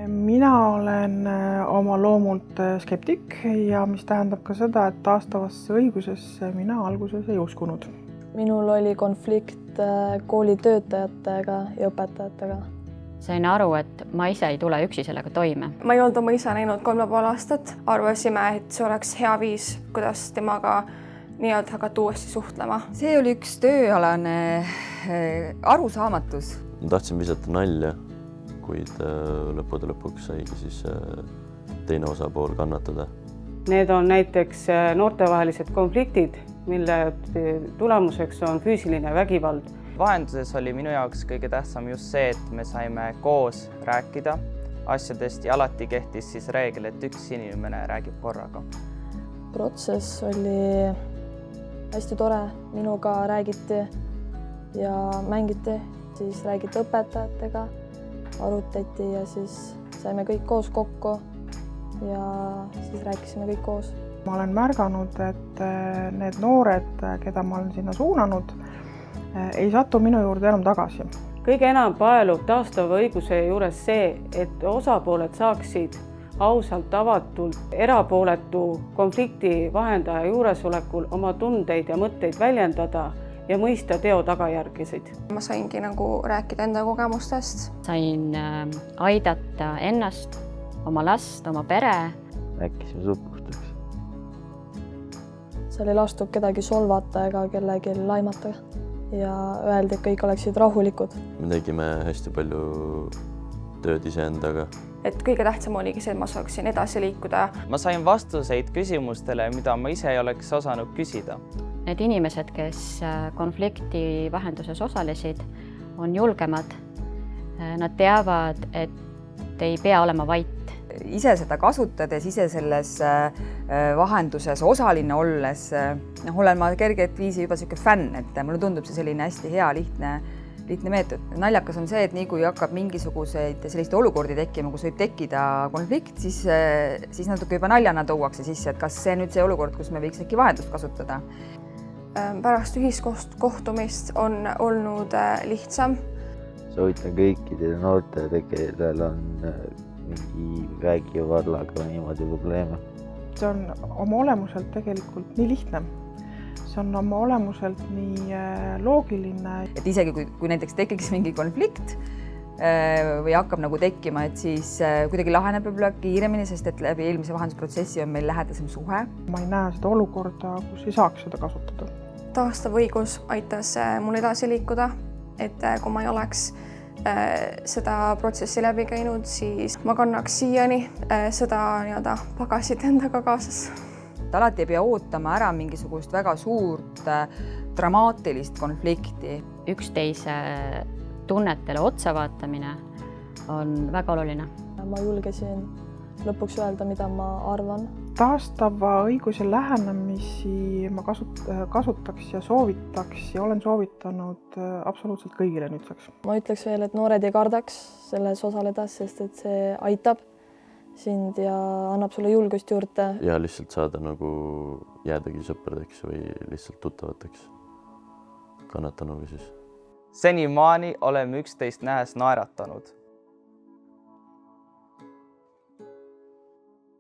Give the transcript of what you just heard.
Mina olen oma loomult skeptik ja mis tähendab ka seda, et taastavasse õigusesse mina alguses ei uskunud. Minul oli konflikt kooli töötajatega ja õpetajatega. Sain aru, et ma ise ei tule üksi sellega toime. Ma ei olnud oma isa näinud 3,5 aastat. Arvasime, et see oleks hea viis, kuidas temaga nii-öelda hakata uuesti suhtlema. See oli üks tööalane arusaamatus. Ma tahtsin visata nalja, kuid lõppude lõpuks saigi siis teine osapool kannatada. Need on näiteks noortevahelised konfliktid, mille tulemuseks on füüsiline vägivald. Vahenduses oli minu jaoks kõige tähtsam just see, et me saime koos rääkida asjadest ja alati kehtis siis reegel, et üks inimene räägib korraga. Protsess oli hästi tore, minuga räägiti ja mängiti, siis räägiti õpetajatega, arutati ja siis saime kõik koos kokku ja siis rääkisime kõik koos. Ma olen märganud, et need noored, keda ma olen sinna suunanud, ei satu minu juurde enam tagasi. Kõige enam paelub taastava õiguse juures see, et osapooled saaksid ausalt, avatult, erapooletu konflikti vahendaja juuresolekul oma tundeid ja mõtteid väljendada ja mõista teo tagajärgisid. Ma saingi rääkida enda kogemustest. Sain aidata ennast, oma last, oma pere. Rääkisime supusteks. Seal ei lastud kedagi solvata ega kellegi laimata ja öeldi, et kõik oleksid rahulikud. Me tegime hästi palju tööd iseendaga. Et kõige tähtsam oligi see, et ma saaksin edasi liikuda. Ma sain vastuseid küsimustele, mida ma ise ei oleks osanud küsida. Need inimesed, kes konflikti vahenduses osalesid, on julgemad. Nad teavad, et ei pea olema vait. Ise seda kasutades, ise selles vahenduses osaline olles, olen ma kerget viisi juba selline fänn, et mulle tundub see selline hästi hea, lihtne meetod. Naljakas on see, et nii kui hakkab mingisuguseid selliste olukordi tekkima, kus võib tekkida konflikt, siis natuke juba naljana tuuakse sisse, et kas see nüüd see olukord, kus me võiks äkki vahendust kasutada. Pärast ühiskohtumist on olnud lihtsam. Soovitan kõikidele noortele, kellel on mingi vägivallaga või niimoodi probleeme. See on oma olemuselt tegelikult nii lihtne. See on oma olemuselt nii loogiline. Et isegi kui näiteks tekiks mingi konflikt või hakkab tekkima, et siis kuidagi laheneb võib-olla kiiremini, sest et läbi eelmise vahendusprotsessi on meil lähedasem suhe. Ma ei näe seda olukorda, kus ei saaks seda kasutada. Taastav õigus aitas mul edasi liikuda, et kui ma ei oleks seda protsessi läbi käinud, siis ma kannaks siiani seda pagasit endaga kaasas. Alati ei pea ootama ära mingisugust väga suurt dramaatilist konflikti. Üksteise tunnetele otsa vaatamine on väga oluline. Ma julgesin lõpuks öelda, mida ma arvan. Taastava õiguse lähenemisi ma kasutaks ja soovitaks ja olen soovitanud absoluutselt kõigile nüüdseks. Ma ütleks veel, et noored ei kardaks selles osaleda, sest et see aitab sind ja annab sulle julgust juurde. Ja lihtsalt saada jäädagi sõpradeks või lihtsalt tuttavateks kannatanuga siis. Senimaani oleme üksteist nähes naeratanud.